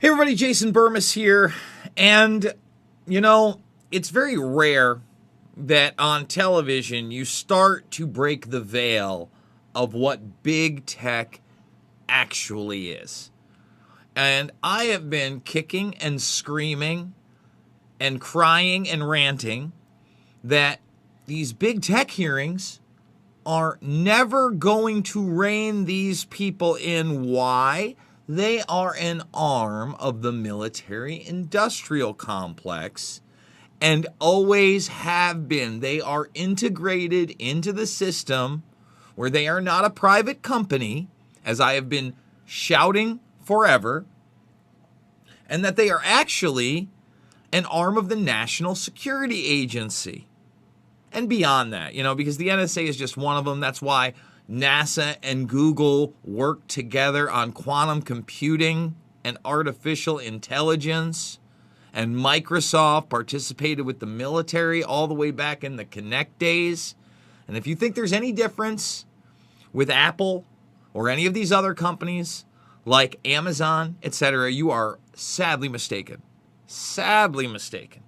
Hey everybody, Jason Burmis here, and it's very rare that on television you start to break the veil of what big tech actually is. And I have been kicking and screaming and crying and ranting that these big tech hearings are never going to rein these people in. Why? They are an arm of the military-industrial complex and always have been. They are integrated into the system where they are not a private company, as I have been shouting forever, and that they are actually an arm of the National Security Agency. And beyond that, because the NSA is just one of them. That's why NASA and Google work together on quantum computing and artificial intelligence, and Microsoft participated with the military all the way back in the Connect days. And if you think there's any difference with Apple or any of these other companies like Amazon, etc., you are sadly mistaken. Sadly mistaken.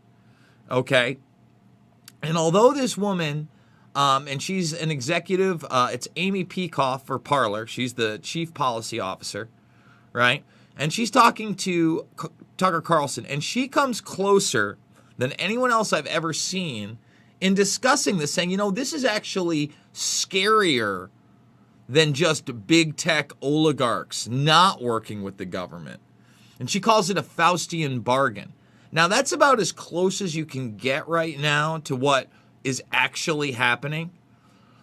Okay? And although this woman, and she's an executive, it's Amy Peikoff for Parlor. She's the chief policy officer, right? And she's talking to Tucker Carlson, and she comes closer than anyone else I've ever seen in discussing this, saying, this is actually scarier than just big tech oligarchs not working with the government. And she calls it a Faustian bargain. Now, that's about as close as you can get right now to what is actually happening.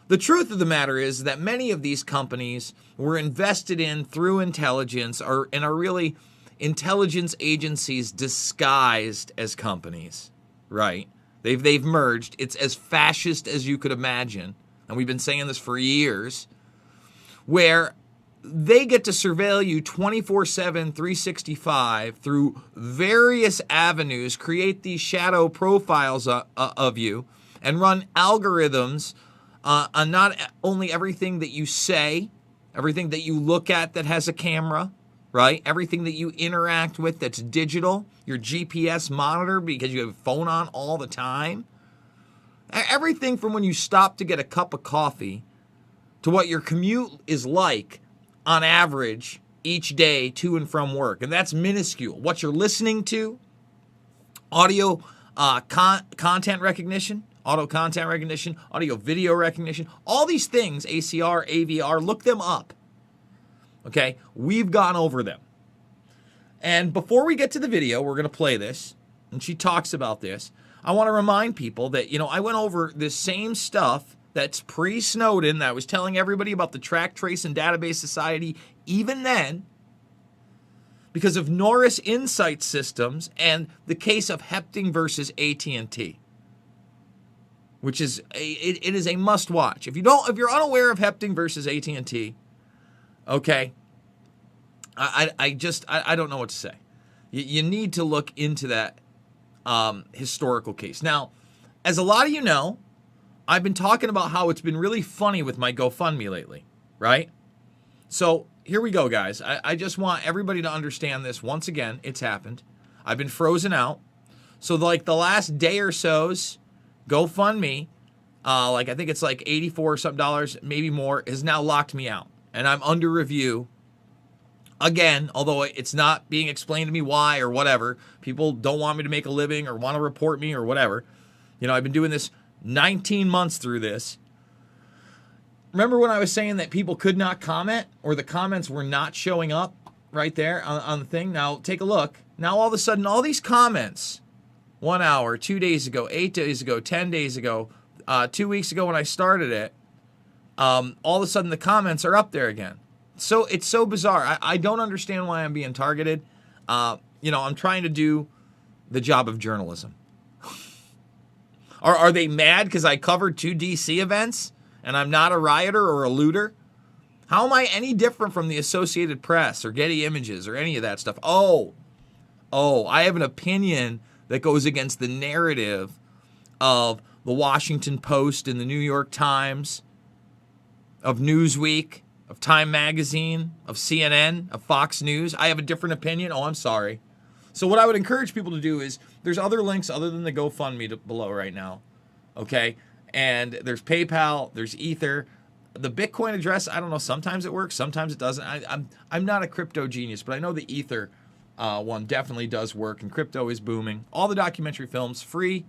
The truth of the matter is that many of these companies were invested in through intelligence and are really intelligence agencies disguised as companies, right? They've merged. It's as fascist as you could imagine, and we've been saying this for years, where they get to surveil you 24/7, 365 through various avenues, create these shadow profiles of you, and run algorithms on not only everything that you say, everything that you look at that has a camera, right? Everything that you interact with that's digital, your GPS monitor because you have a phone on all the time. Everything from when you stop to get a cup of coffee to what your commute is like on average each day to and from work. And that's minuscule. What you're listening to, audio content recognition, auto content recognition, audio video recognition, all these things, ACR, AVR, look them up. Okay, we've gone over them. And before we get to the video, we're going to play this, and she talks about this. I want to remind people that, I went over this same stuff that's pre-Snowden, that I was telling everybody about the Track, Trace, and Database Society even then, because of Norris Insight Systems and the case of Hepting versus AT&T, which is it is a must-watch. If you're unaware of Hepting versus AT&T, okay, I don't know what to say. You need to look into that historical case. Now, as a lot of you know, I've been talking about how it's been really funny with my GoFundMe lately, right? So here we go, guys. I just want everybody to understand this. Once again, it's happened. I've been frozen out. So like the last day or so's GoFundMe, I think it's like $84 or something, maybe more, has now locked me out. And I'm under review. Again, although it's not being explained to me why or whatever. People don't want me to make a living or want to report me or whatever. I've been doing this 19 months through this. Remember when I was saying that people could not comment, or the comments were not showing up right there on the thing? Now take a look. Now all of a sudden, all these comments, 1 hour, 2 days ago, 8 days ago, 10 days ago, 2 weeks ago when I started it, all of a sudden the comments are up there again. So it's so bizarre. I don't understand why I'm being targeted. I'm trying to do the job of journalism. Are they mad because I covered 2 DC events and I'm not a rioter or a looter? How am I any different from the Associated Press or Getty Images or any of that stuff? Oh, I have an opinion that goes against the narrative of the Washington Post and the New York Times, of Newsweek, of Time Magazine, of CNN, of Fox News, I have a different opinion, oh, I'm sorry. So what I would encourage people to do is, there's other links other than the GoFundMe below right now, okay? And there's PayPal, there's Ether. The Bitcoin address, I don't know, sometimes it works, sometimes it doesn't. I'm not a crypto genius, but I know the Ether one definitely does work, and crypto is booming. All the documentary films, free.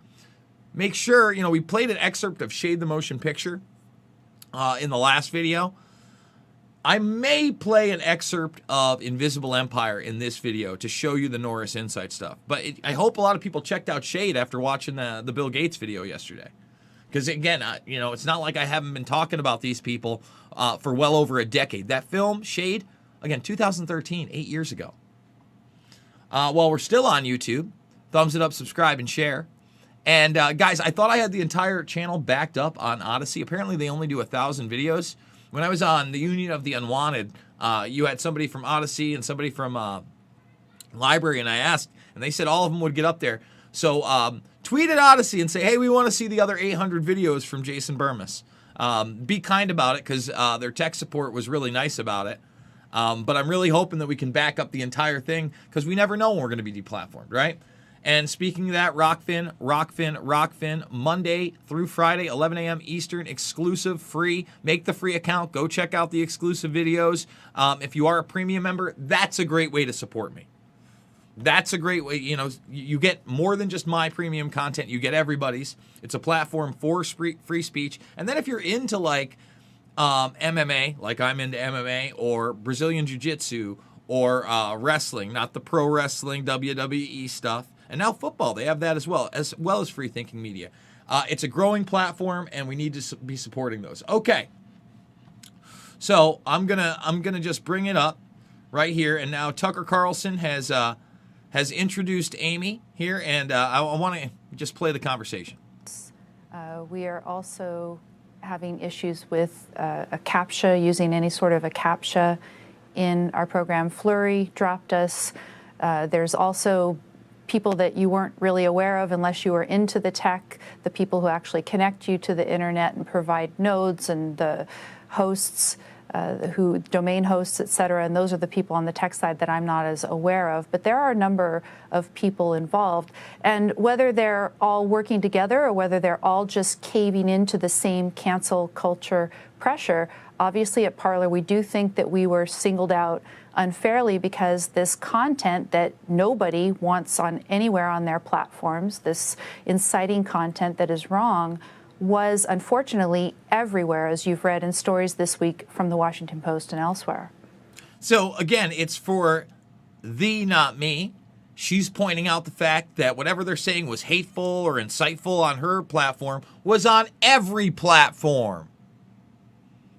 Make sure, we played an excerpt of Shade the Motion Picture in the last video. I may play an excerpt of Invisible Empire in this video to show you the Norris Insight stuff. But I hope a lot of people checked out Shade after watching the Bill Gates video yesterday. Because, again, it's not like I haven't been talking about these people for well over a decade. That film, Shade, again, 2013, 8 years ago. While we're still on YouTube, thumbs it up, subscribe, and share. And, guys, I thought I had the entire channel backed up on Odyssey. Apparently, they only do 1,000 videos. When I was on the Union of the Unwanted, you had somebody from Odyssey and somebody from Library, and I asked, and they said all of them would get up there. So tweet at Odyssey and say, hey, we want to see the other 800 videos from Jason Burmis. Be kind about it, because their tech support was really nice about it. But I'm really hoping that we can back up the entire thing, because we never know when we're going to be deplatformed, right? And speaking of that, Rockfin, Monday through Friday, 11 a.m. Eastern, exclusive, free. Make the free account. Go check out the exclusive videos. If you are a premium member, that's a great way to support me. That's a great way. You get more than just my premium content. You get everybody's. It's a platform for free speech. And then if you're into like MMA, like I'm into MMA, or Brazilian Jiu-Jitsu, or wrestling, not the pro wrestling, WWE stuff, and now football, they have that as well as Free Thinking Media. It's a growing platform, and we need to be supporting those. Okay, so I'm gonna just bring it up right here, and now Tucker Carlson has introduced Amy here, and I want to just play the conversation. We are also having issues with a CAPTCHA, using any sort of a CAPTCHA in our program. Flurry dropped us. There's also people that you weren't really aware of unless you were into the tech, the people who actually connect you to the internet and provide nodes, and the hosts, domain hosts, et cetera. And those are the people on the tech side that I'm not as aware of. But there are a number of people involved. And whether they're all working together or whether they're all just caving into the same cancel culture pressure, obviously at Parlor, we do think that we were singled out unfairly, because this content that nobody wants on anywhere on their platforms, this inciting content that is wrong, was unfortunately everywhere, as you've read in stories this week from the Washington Post and elsewhere. So again, it's for thee, not me. She's pointing out the fact that whatever they're saying was hateful or insightful on her platform was on every platform.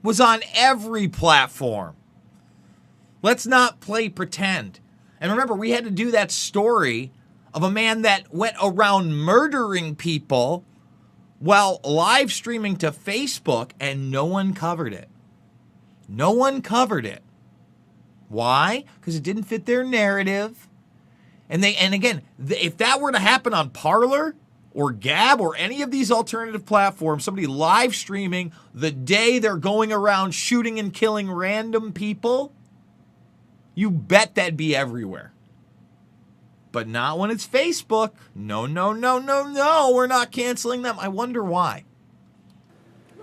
Was on every platform. Let's not play pretend. And remember, we had to do that story of a man that went around murdering people while live streaming to Facebook, and no one covered it. No one covered it. Why? Because it didn't fit their narrative. And again, if that were to happen on Parlor or Gab or any of these alternative platforms, somebody live streaming the day they're going around shooting and killing random people, you bet that'd be everywhere. But not when it's Facebook. No, no, no, no, no. We're not canceling them. I wonder why.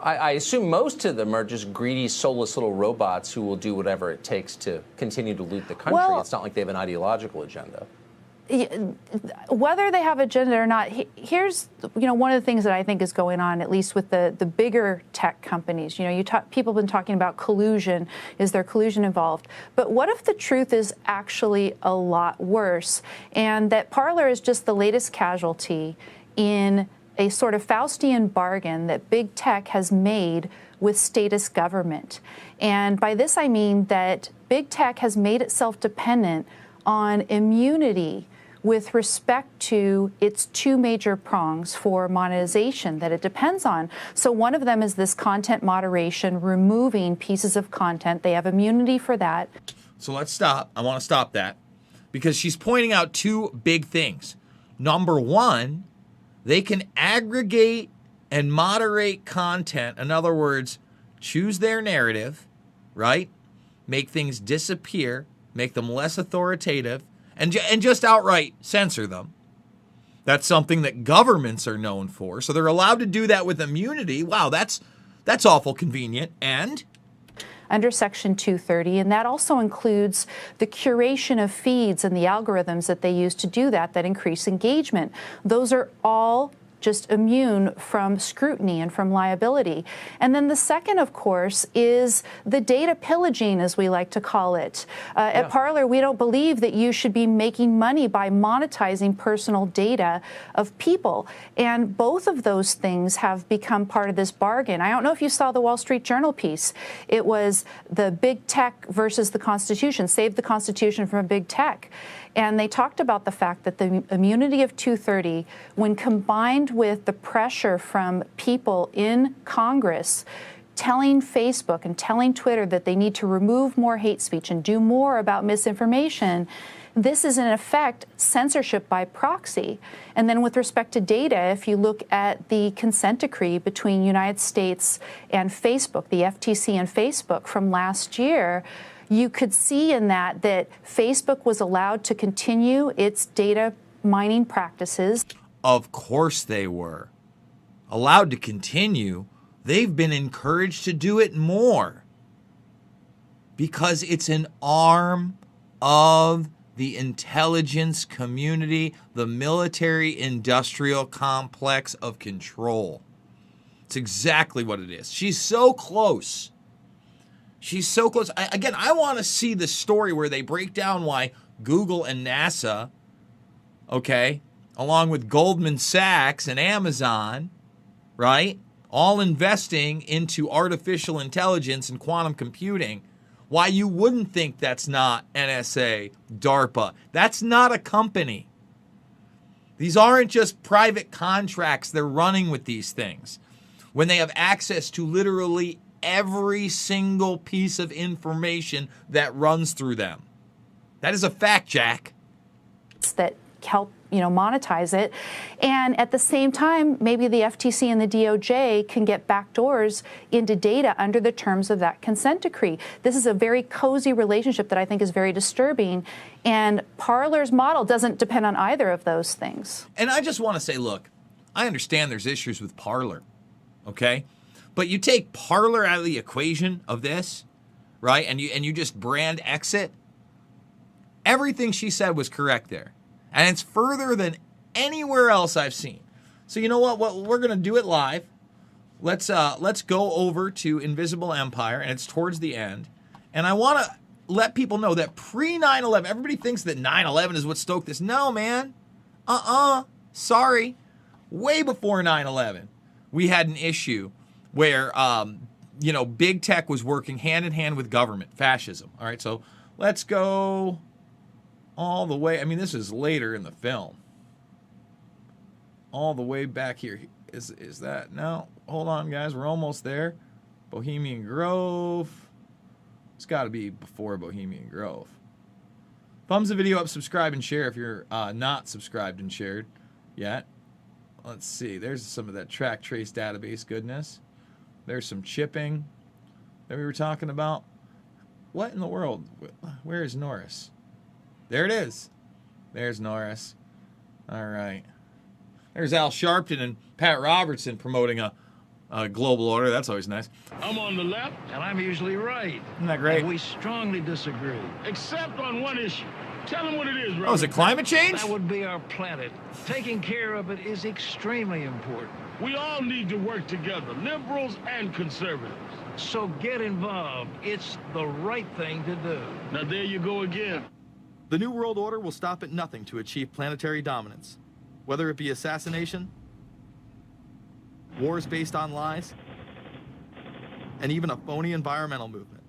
I assume most of them are just greedy, soulless little robots who will do whatever it takes to continue to loot the country. Well, it's not like they have an ideological agenda. Whether they have agenda or not, here's one of the things that I think is going on, at least with the bigger tech companies. People have been talking about collusion. Is there collusion involved? But what if the truth is actually a lot worse, and that Parler is just the latest casualty in a sort of Faustian bargain that big tech has made with statist government? And by this I mean that big tech has made itself dependent on immunity with respect to its two major prongs for monetization that it depends on. So one of them is this content moderation, removing pieces of content. They have immunity for that. So let's stop. I want to stop that, because she's pointing out two big things. Number one, they can aggregate and moderate content. In other words, choose their narrative, right? make things disappear, make them less authoritative, and just outright censor them. That's something that governments are known for. So they're allowed to do that with immunity. Wow, that's awful convenient. And under Section 230, and that also includes the curation of feeds and the algorithms that they use to do that increase engagement. Those are all just immune from scrutiny and from liability. And then the second, of course, is the data pillaging, as we like to call it. At Parlor, we don't believe that you should be making money by monetizing personal data of people. And both of those things have become part of this bargain. I don't know if you saw the Wall Street Journal piece. It was the big tech versus the Constitution, save the Constitution from big tech. And they talked about the fact that the immunity of 230, when combined with the pressure from people in Congress telling Facebook and telling Twitter that they need to remove more hate speech and do more about misinformation, this is in effect censorship by proxy. And then with respect to data, if you look at the consent decree between United States and Facebook, the FTC and Facebook from last year, you could see in that Facebook was allowed to continue its data mining practices. Of course they were. Allowed to continue. They've been encouraged to do it more because it's an arm of the intelligence community, the military-industrial complex of control. It's exactly what it is. She's so close. She's so close. I want to see the story where they break down why Google and NASA, okay, along with Goldman Sachs and Amazon, right, all investing into artificial intelligence and quantum computing, why you wouldn't think that's not NSA, DARPA. That's not a company. These aren't just private contracts they're running with these things. When they have access to literally every single piece of information that runs through them. That is a fact, Jack. That help, monetize it. And at the same time, maybe the FTC and the DOJ can get backdoors into data under the terms of that consent decree. This is a very cozy relationship that I think is very disturbing. And Parler's model doesn't depend on either of those things. And I just want to say, look, I understand there's issues with Parler, okay? But you take Parler out of the equation of this, right? And you just brand exit. Everything she said was correct there. And it's further than anywhere else I've seen. So you know what? We're going to do it live. Let's go over to Invisible Empire, and it's towards the end. And I want to let people know that pre-9/11, everybody thinks that 9/11 is what stoked this. No, man. Sorry. Way before 9/11, we had an issue where, big tech was working hand in hand with government, fascism. All right, so let's go all the way. I mean, this is later in the film. All the way back here. Is that? No, hold on, guys. We're almost there. Bohemian Grove. It's got to be before Bohemian Grove. Thumbs the video up, subscribe, and share if you're not subscribed and shared yet. Let's see. There's some of that track trace database goodness. There's some chipping that we were talking about. What in the world? Where is Norris? There it is. There's Norris. All right. There's Al Sharpton and Pat Robertson promoting a global order. That's always nice. I'm on the left, and I'm usually right. Isn't that great? And we strongly disagree. Except on one issue. Tell them what it is, Robert. Oh, is it climate change? That would be our planet. Taking care of it is extremely important. We all need to work together, liberals and conservatives. So get involved. It's the right thing to do. Now there you go again. The New World Order will stop at nothing to achieve planetary dominance. Whether it be assassination, wars based on lies, and even a phony environmental movement.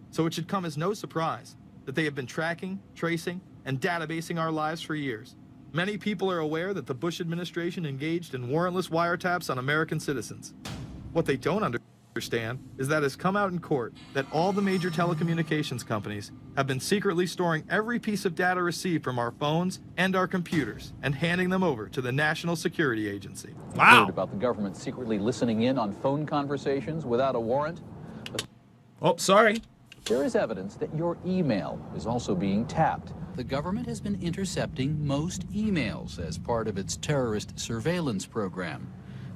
So it should come as no surprise that they have been tracking, tracing, and databasing our lives for years. Many people are aware that the Bush administration engaged in warrantless wiretaps on American citizens. What they don't understand is that it's come out in court that all the major telecommunications companies have been secretly storing every piece of data received from our phones and our computers and handing them over to the National Security Agency. Wow. Heard about the government secretly listening in on phone conversations without a warrant. Oh, sorry. There is evidence that your email is also being tapped. The government has been intercepting most emails as part of its terrorist surveillance program.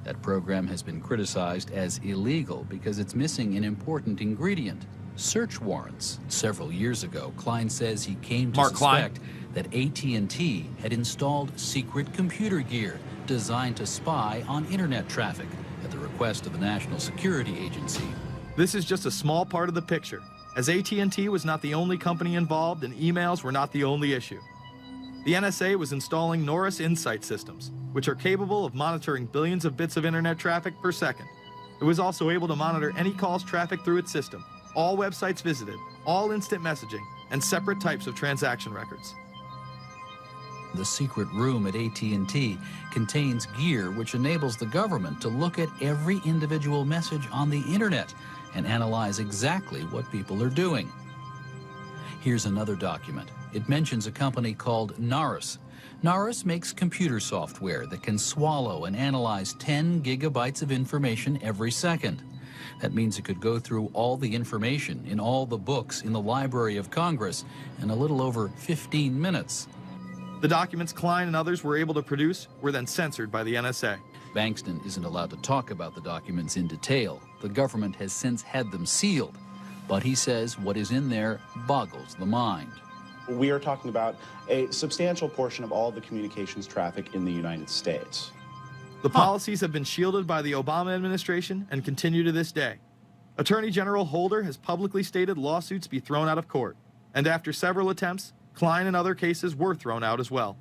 That program has been criticized as illegal because it's missing an important ingredient: search warrants. Several years ago, Klein says he came to suspect that AT&T had installed secret computer gear designed to spy on internet traffic at the request of the National Security Agency. This is just a small part of the picture, as AT&T was not the only company involved and emails were not the only issue. The NSA was installing Norris Insight systems, which are capable of monitoring billions of bits of internet traffic per second. It was also able to monitor any calls traffic through its system, all websites visited, all instant messaging, and separate types of transaction records. The secret room at AT&T contains gear which enables the government to look at every individual message on the internet and analyze exactly what people are doing. Here's another document. It mentions a company called Norris. Norris makes computer software that can swallow and analyze 10 gigabytes of information every second. That means it could go through all the information in all the books in the Library of Congress in a little over 15 minutes. The documents Klein and others were able to produce were then censored by the NSA. Bankston isn't allowed to talk about the documents in detail. The government has since had them sealed. But he says what is in there boggles the mind. We are talking about a substantial portion of all the communications traffic in the United States. The policies have been shielded by the Obama administration and continue to this day. Attorney General Holder has publicly stated lawsuits be thrown out of court, and after several attempts, Klein and other cases were thrown out as well,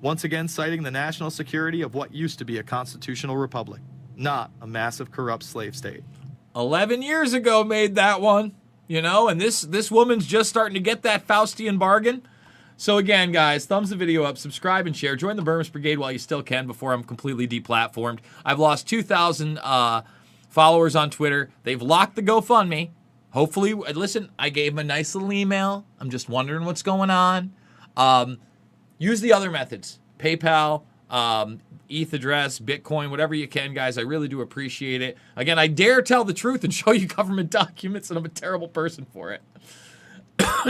once again citing the national security of what used to be a constitutional republic, not a massive corrupt slave state. 11 years ago made that one, you know, and this woman's just starting to get that Faustian bargain. So again, guys, thumbs the video up, subscribe and share. Join the Burmese Brigade while you still can before I'm completely deplatformed. I've lost 2,000 followers on Twitter. They've locked the GoFundMe. Hopefully, listen, I gave him a nice little email. I'm just wondering what's going on. Use the other methods. PayPal, ETH address, Bitcoin, whatever you can, guys. I really do appreciate it. Again, I dare tell the truth and show you government documents, and I'm a terrible person for it.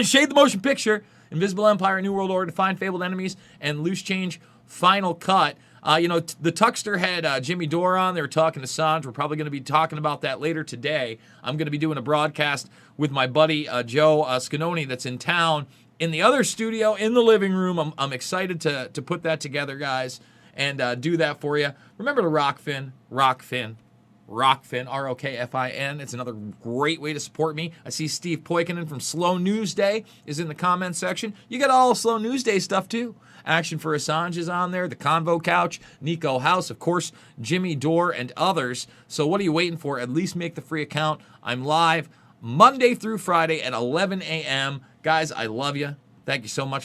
Shade the Motion Picture, Invisible Empire, New World Order, Define Fabled Enemies, and Loose Change Final Cut. You know, the Tuckster had Jimmy Dore on. They were talking to Assange. We're probably going to be talking about that later today. I'm going to be doing a broadcast with my buddy Joe Scanoni that's in town in the other studio in the living room. I'm excited to put that together, guys, and do that for you. Remember to Rockfin, Rockfin, Rokfin. It's another great way to support me. I see Steve Poikinen from Slow News Day is in the comments section. You got all Slow News Day stuff, too. Action for Assange is on there, the Convo Couch, Nico House, of course, Jimmy Dore, and others. So what are you waiting for? At least make the free account. I'm live Monday through Friday at 11 a.m. Guys, I love you. Thank you so much.